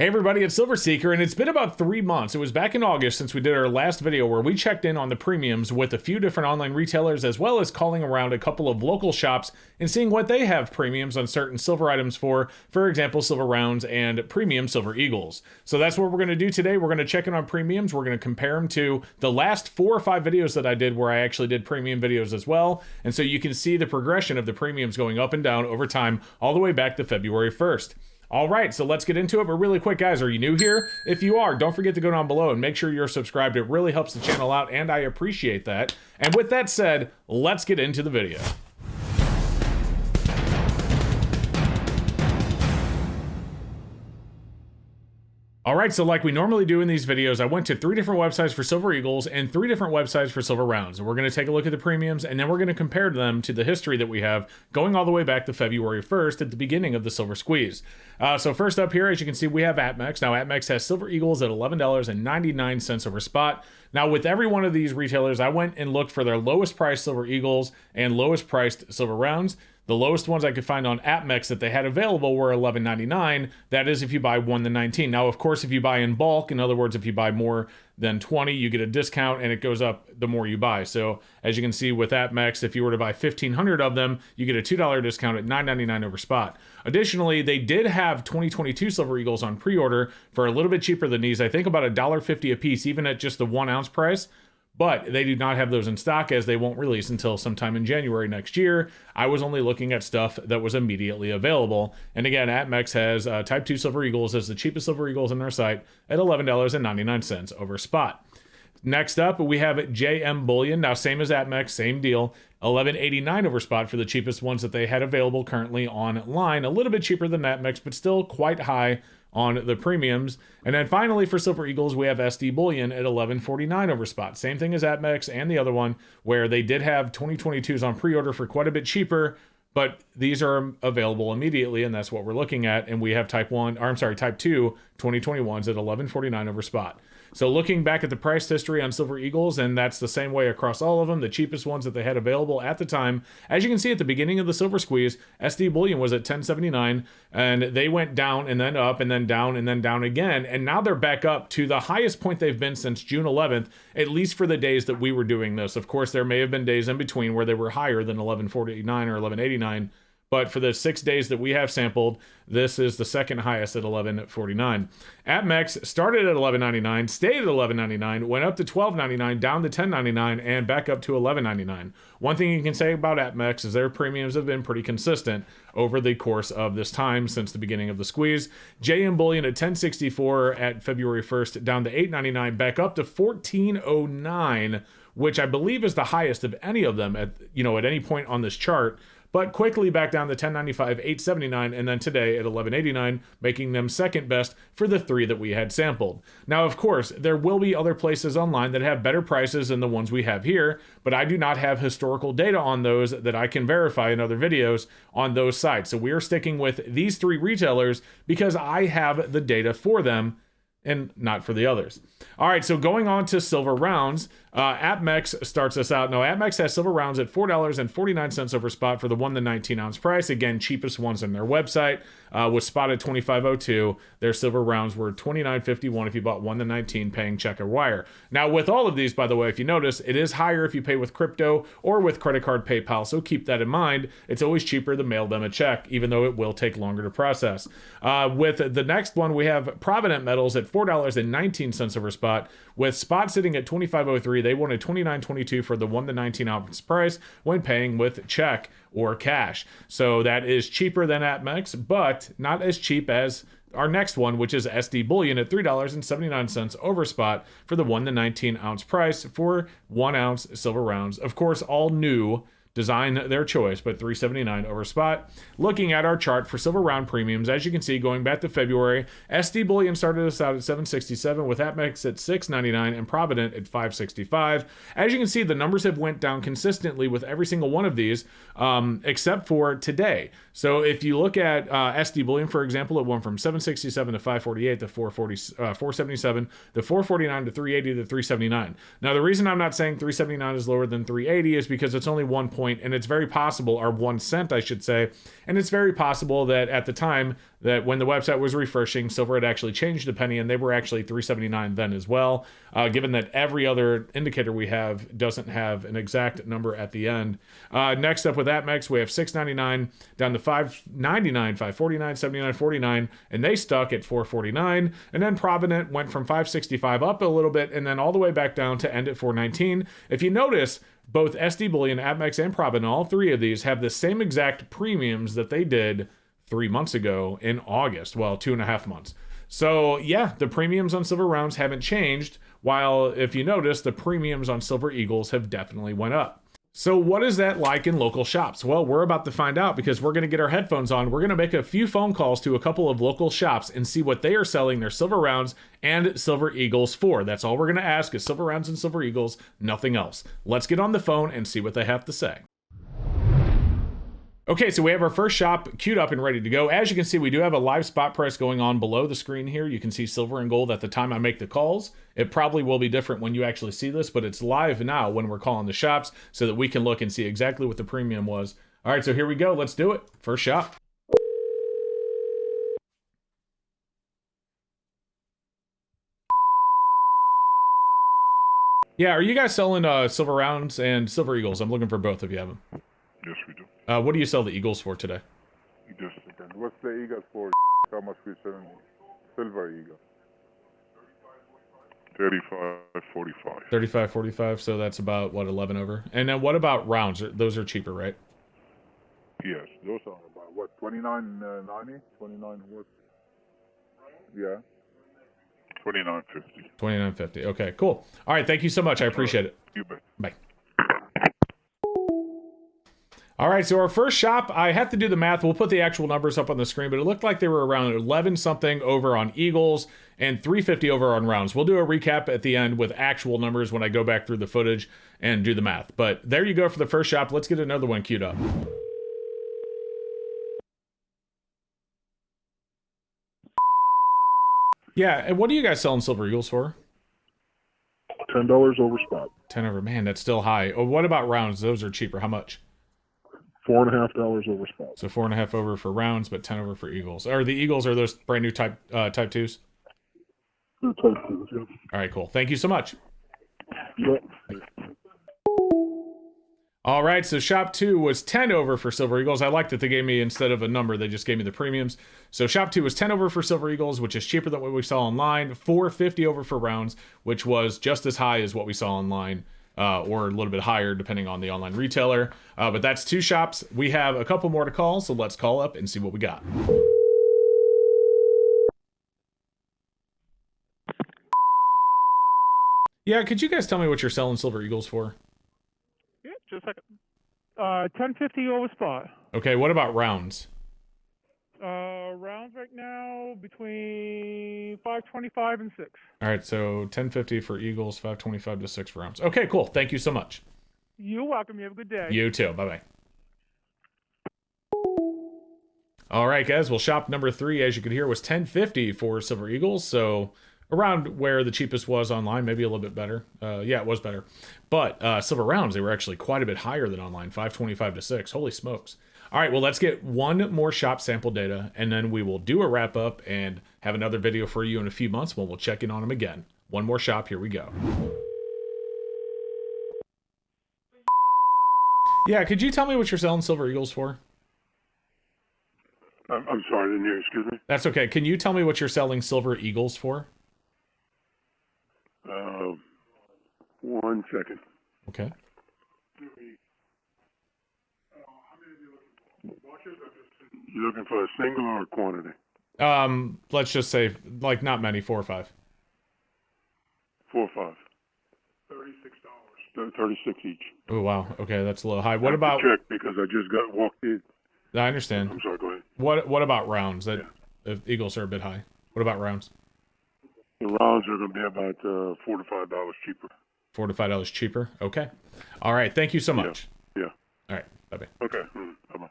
Hey everybody, it's Silver Seeker, and it's been about 3 months. It was back in August since we did our last video where we checked in on the premiums with a few different online retailers, as well as calling around a couple of local shops and seeing what they have premiums on certain silver items for example, silver rounds and premium silver eagles. So that's what we're going to do today. We're going to check in on premiums. We're going to compare them to the last 4 or 5 videos that I did where I actually did premium videos as well. And so you can see the progression of the premiums going up and down over time, all the way back to February 1st. All right, so let's get into it, but really quick, guys, are you new here? If you are, don't forget to go down below and make sure you're subscribed. It really helps the channel out, and I appreciate that. And with that said, let's get into the video. All right, so like we normally do in these videos, I went to 3 different websites for silver eagles and 3 different websites for silver rounds. And we're going to take a look at the premiums, and then we're going to compare them to the history that we have going all the way back to February 1st at the beginning of the silver squeeze. So first up here, as you can see, we have APMEX. Now, APMEX has silver eagles at $11.99 over spot. Now, with every one of these retailers, I went and looked for their lowest priced silver eagles and lowest priced silver rounds. The lowest ones I could find on APMEX that they had available were $11.99. That is if you buy 1 to 19. Now, of course, if you buy in bulk, in other words, if you buy more than 20, you get a discount and it goes up the more you buy. So as you can see with APMEX, if you were to buy 1,500 of them, you get a $2 discount at $9.99 over spot. Additionally, they did have 2022 silver eagles on pre-order for a little bit cheaper than these. I think about $1.50 a piece, even at just the 1 ounce price. But they do not have those in stock, as they won't release until sometime in January next year. I was only looking at stuff that was immediately available. And again, APMEX has Type 2 silver eagles as the cheapest silver eagles on their site at $11.99 over spot. Next up, we have JM Bullion. Now, same as APMEX, same deal. $11.89 over spot for the cheapest ones that they had available currently online. A little bit cheaper than APMEX, but still quite high on the premiums. And then finally for silver eagles, we have SD Bullion at $11.49 over spot. Same thing as APMEX and the other one, where they did have 2022s on pre-order for quite a bit cheaper, but these are available immediately, and that's what we're looking at. And we have Type 2 2021s at $11.49 over spot. So looking back at the price history on silver eagles, and that's the same way across all of them, the cheapest ones that they had available at the time. As you can see at the beginning of the silver squeeze, SD Bullion was at $10.79, and they went down and then up and then down and then down again. And now they're back up to the highest point they've been since June 11th, at least for the days that we were doing this. Of course, there may have been days in between where they were higher than $11.49 or $11.89. But for the 6 days that we have sampled, this is the second highest at $11.49. APMEX started at $11.99, stayed at $11.99, went up to $12.99, down to $10.99, and back up to $11.99. One thing you can say about APMEX is their premiums have been pretty consistent over the course of this time since the beginning of the squeeze. JM Bullion at $10.64 at February 1st, down to $8.99, back up to $14.09, which I believe is the highest of any of them at any point on this chart. But quickly back down to $10.95, $8.79, and then today at $11.89, making them second best for the 3 that we had sampled. Now, of course, there will be other places online that have better prices than the ones we have here, but I do not have historical data on those that I can verify in other videos on those sites. So we are sticking with these 3 retailers because I have the data for them and not for the others. All right, so going on to silver rounds, APMEX starts us out. Now, APMEX has silver rounds at $4.49 over spot for the 1 to 19 ounce price. Again, cheapest ones on their website. Was spot at $25.02. Their silver rounds were $29.51 if you bought 1 to 19 paying check or wire. Now, with all of these, by the way, if you notice, it is higher if you pay with crypto or with credit card PayPal, so keep that in mind. It's always cheaper to mail them a check, even though it will take longer to process. With the next one, we have Provident Metals at $4.19 over spot. With spot sitting at $25.03, they wanted $29.22 for the 1 to 19 ounce price when paying with check or cash. So that is cheaper than APMEX, but not as cheap as our next one, which is SD Bullion at $3.79 over spot for the 1 to 19 ounce price for 1 ounce silver rounds. Of course, all new. Design their choice, but $3.79 over spot. Looking at our chart for silver round premiums, as you can see, going back to February, SD Bullion started us out at $7.67, with APMEX at $6.99 and Provident at $5.65. As you can see, the numbers have went down consistently with every single one of these, except for today. So if you look at SD Bullion, for example, it went from $7.67 to $5.48 to $4.77 to $4.49 to $3.80 to $3.79. Now, the reason I'm not saying $3.79 is lower than $3.80 is because it's only 1 point, and it's very possible, or 1 cent, I should say, and it's very possible that at the time that when the website was refreshing, silver had actually changed a penny, and they were actually $3.79 then as well. Given that every other indicator we have doesn't have an exact number at the end. Next up with APMEX, we have $6.99 down to $5.99, $5.49, $79, $49, and they stuck at $4.49. And then Provident went from $5.65 up a little bit, and then all the way back down to end at $4.19. If you notice, both SD Bullion, APMEX, and Provident, all three of these have the same exact premiums that they did 3 months ago in August. Well, 2.5 months. So yeah, the premiums on Silver Rounds haven't changed, while if you notice, the premiums on Silver Eagles have definitely went up. So what is that like in local shops? Well, we're about to find out, because we're going to get our headphones on. We're going to make a few phone calls to a couple of local shops and see what they are selling their Silver Rounds and Silver Eagles for. That's all we're going to ask is Silver Rounds and Silver Eagles, nothing else. Let's get on the phone and see what they have to say. Okay, so we have our first shop queued up and ready to go. As you can see, we do have a live spot price going on below the screen here. You can see silver and gold at the time I make the calls. It probably will be different when you actually see this, but it's live now when we're calling the shops so that we can look and see exactly what the premium was. All right, so here we go. Let's do it. First shop. Yeah, are you guys selling Silver Rounds and Silver Eagles? I'm looking for both if you have them. Yes, we do. What do you sell the Eagles for today? Yes, we can. What's the Eagle for? How much we selling Silver Eagle? 35.45. 35.45, so that's about, what, 11 over? And then what about rounds? Those are cheaper, right? Yes, those are about, what, 29.90? 29 what? Yeah. 29.50. 29.50. Okay, cool. All right, thank you so much. I appreciate it. You bet. Bye. All right, so our first shop, I have to do the math. We'll put the actual numbers up on the screen, but it looked like they were around 11 something over on Eagles and 350 over on rounds. We'll do a recap at the end with actual numbers when I go back through the footage and do the math. But there you go for the first shop. Let's get another one queued up. Yeah, and what are you guys selling Silver Eagles for? $10 over spot. 10 over, man, that's still high. Oh, what about rounds? Those are cheaper. How much? $4.50 over spot. So 4.5 over for rounds, but 10 over for Eagles. Are the Eagles, are those brand new type 2s? They're type 2s, yeah. All right, cool. Thank you so much. Yep. All right, so shop 2 was 10 over for Silver Eagles. I like that they gave me, instead of a number, they just gave me the premiums. So shop 2 was 10 over for Silver Eagles, which is cheaper than what we saw online. 450 over for rounds, which was just as high as what we saw online. Or a little bit higher depending on the online retailer. But that's 2 shops. We have a couple more to call, so let's call up and see what we got. Yeah, could you guys tell me what you're selling Silver Eagles for? Yeah, just a second. 1050 over spot. Okay, what about rounds? Rounds right now between 525 and 6. All right, so 1050 for Eagles, 525 to 6 for rounds. Okay, cool. Thank you so much. You're welcome. You have a good day. You too. Bye-bye. All right, guys. Well, shop number 3, as you could hear, was 1050 for Silver Eagles. So around where the cheapest was online, maybe a little bit better. Yeah, it was better. But Silver Rounds, they were actually quite a bit higher than online, 525 to 6. Holy smokes. All right, well, let's get one more shop sample data, and then we will do a wrap up and have another video for you in a few months when we'll check in on them again. One more shop, here we go. Yeah, could you tell me what you're selling Silver Eagles for? I'm sorry, I didn't hear you. Excuse me. That's okay. Can you tell me what you're selling Silver Eagles for? 1 second. Okay. You looking for a single or a quantity? Let's just say, like, not many, 4 or 5. 4 or 5. $36. 36 each. Oh, wow. Okay, that's a little high. What I have to about... check because I just got walked in. I understand. I'm sorry, go ahead. What about rounds? That if Eagles are a bit high. What about rounds? The rounds are going to be about $4 to $5 cheaper. $4 to $5 cheaper. Okay. All right. Thank you so much. Yeah. All right. Bye-bye. Okay. Bye-bye.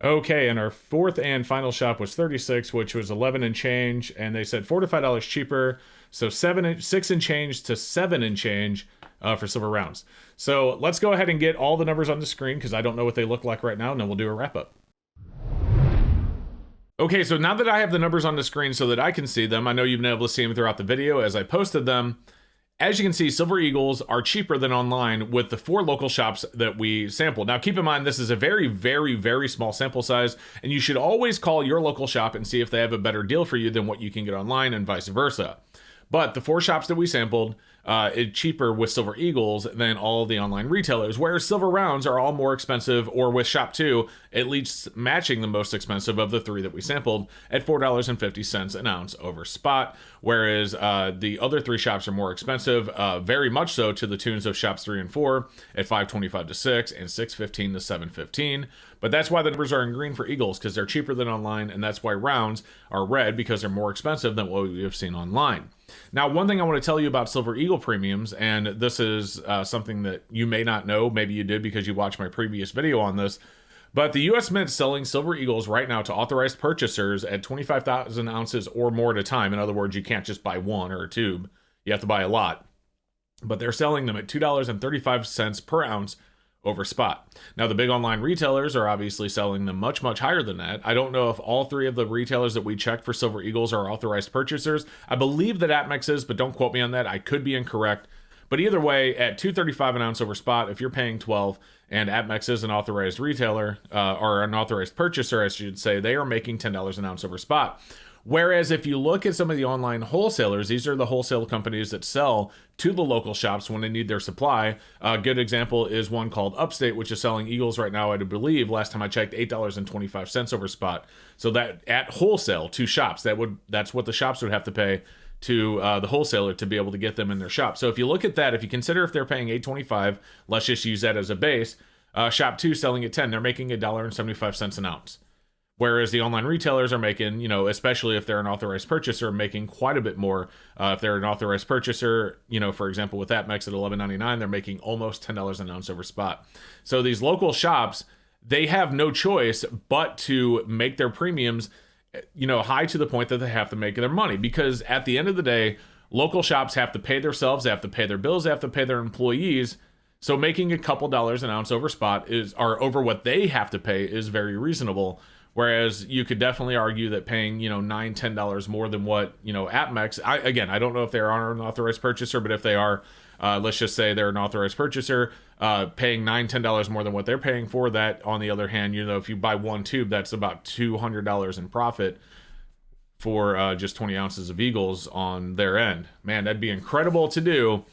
Okay, and our fourth and final shop was 36, which was 11 and change, and they said $4 to $5 cheaper, so 6 and change to 7 and change for silver rounds. So let's go ahead and get all the numbers on the screen because I don't know what they look like right now, and then we'll do a wrap up. Okay, so now that I have the numbers on the screen so that I can see them, I know you've been able to see them throughout the video as I posted them. As you can see, Silver Eagles are cheaper than online with the 4 local shops that we sampled. Now, keep in mind, this is a very, very, very small sample size, and you should always call your local shop and see if they have a better deal for you than what you can get online and vice versa. But the 4 shops that we sampled, it's cheaper with Silver Eagles than all of the online retailers, whereas Silver Rounds are all more expensive, or with Shop 2, at least matching the most expensive of the 3 that we sampled at $4.50 an ounce over spot, whereas the other 3 shops are more expensive, very much so to the tunes of shops 3 and 4 at $5.25 to $6 and $6.15 to $7.15. But that's why the numbers are in green for Eagles, because they're cheaper than online, and that's why rounds are red, because they're more expensive than what we have seen online. Now, one thing I want to tell you about Silver Eagle premiums, and this is something that you may not know, maybe you did because you watched my previous video on this, but the U.S. Mint is selling Silver Eagles right now to authorized purchasers at 25,000 ounces or more at a time. In other words, you can't just buy one or a tube. You have to buy a lot. But they're selling them at $2.35 per ounce over spot. Now, the big online retailers are obviously selling them much, much higher than that. I don't know if all 3 of the retailers that we checked for Silver Eagles are authorized purchasers. I believe that APMEX is, but don't quote me on that. I could be incorrect. But either way, at $2.35 an ounce over spot, if you're paying $12 and APMEX is an authorized retailer, or an authorized purchaser, I should say, they are making $10 an ounce over spot. Whereas if you look at some of the online wholesalers, these are the wholesale companies that sell to the local shops when they need their supply. A good example is one called Upstate, which is selling Eagles right now, I believe, last time I checked, $8.25 over spot. So that at wholesale to shops, that's what the shops would have to pay to the wholesaler to be able to get them in their shop. So if you look at that, if you consider if they're paying $8.25, let's just use that as a base, shop 2 selling at 10, they're making $1.75 an ounce. Whereas the online retailers are making, especially if they're an authorized purchaser, making quite a bit more. If they're an authorized purchaser, for example, with APMEX at $11.99, they're making almost $10 an ounce over spot. So these local shops, they have no choice but to make their premiums, high to the point that they have to make their money. Because at the end of the day, local shops have to pay themselves, they have to pay their bills, they have to pay their employees. So making a couple dollars an ounce over spot or over what they have to pay is very reasonable. Whereas you could definitely argue that paying, $9, $10 more than what, APMEX, I don't know if they are an authorized purchaser, but if they are, let's just say they're an authorized purchaser, paying $9, $10 more than what they're paying for that. On the other hand, if you buy one tube, that's about $200 in profit for just 20 ounces of Eagles on their end. Man, that'd be incredible to do.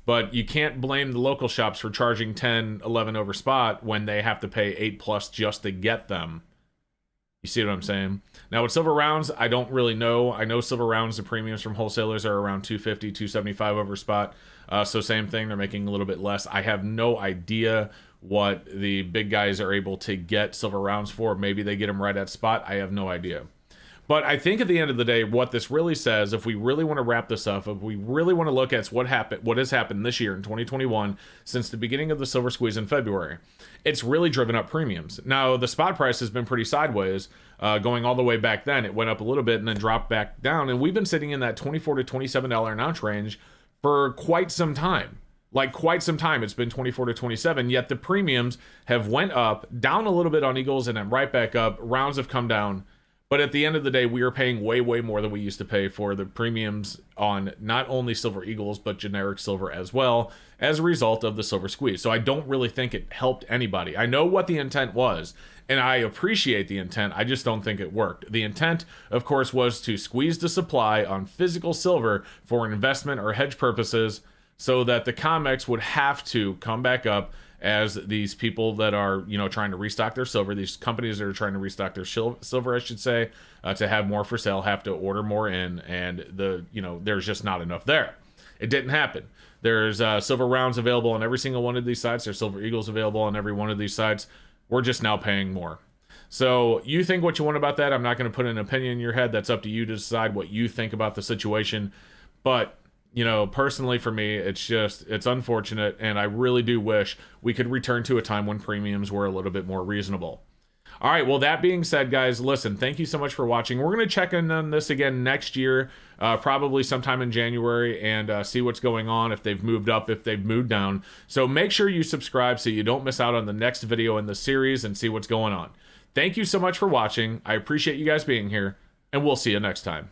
But you can't blame the local shops for charging 10, 11 over spot when they have to pay 8+ just to get them. You see what I'm saying? Now with Silver Rounds, I don't really know. I know Silver Rounds, the premiums from wholesalers are around $2.50, $2.75 over spot. So same thing, they're making a little bit less. I have no idea what the big guys are able to get Silver Rounds for. Maybe they get them right at spot. I have no idea. But I think at the end of the day, what this really says, if we really want to wrap this up, if we really want to look at what has happened this year in 2021 since the beginning of the Silver Squeeze in February, it's really driven up premiums. Now, the spot price has been pretty sideways, going all the way back then. It went up a little bit and then dropped back down, and we've been sitting in that $24 to $27 an ounce range for quite some time. It's been 24 to 27, yet the premiums have went up, down a little bit on Eagles, and then right back up. Rounds have come down. But at the end of the day, we are paying way, way more than we used to pay for the premiums on not only Silver Eagles, but generic silver as well, as a result of the Silver Squeeze. So I don't really think it helped anybody. I know what the intent was, and I appreciate the intent. I just don't think it worked. The intent, of course, was to squeeze the supply on physical silver for investment or hedge purposes so that the COMEX would have to come back up as these people that are, trying to restock their silver, these companies that are trying to restock their silver, I should say, to have more for sale, have to order more in, and there's just not enough there. It didn't happen. There's Silver Rounds available on every single one of these sites. There's Silver Eagles available on every one of these sites. We're just now paying more. So you think what you want about that. I'm not going to put an opinion in your head. That's up to you to decide what you think about the situation. But personally for me, it's unfortunate, and I really do wish we could return to a time when premiums were a little bit more reasonable. All right, well, that being said, guys, listen, thank you so much for watching. We're going to check in on this again next year, probably sometime in January, and see what's going on, if they've moved up, if they've moved down. So make sure you subscribe so you don't miss out on the next video in the series and see what's going on. Thank you so much for watching. I appreciate you guys being here, and we'll see you next time.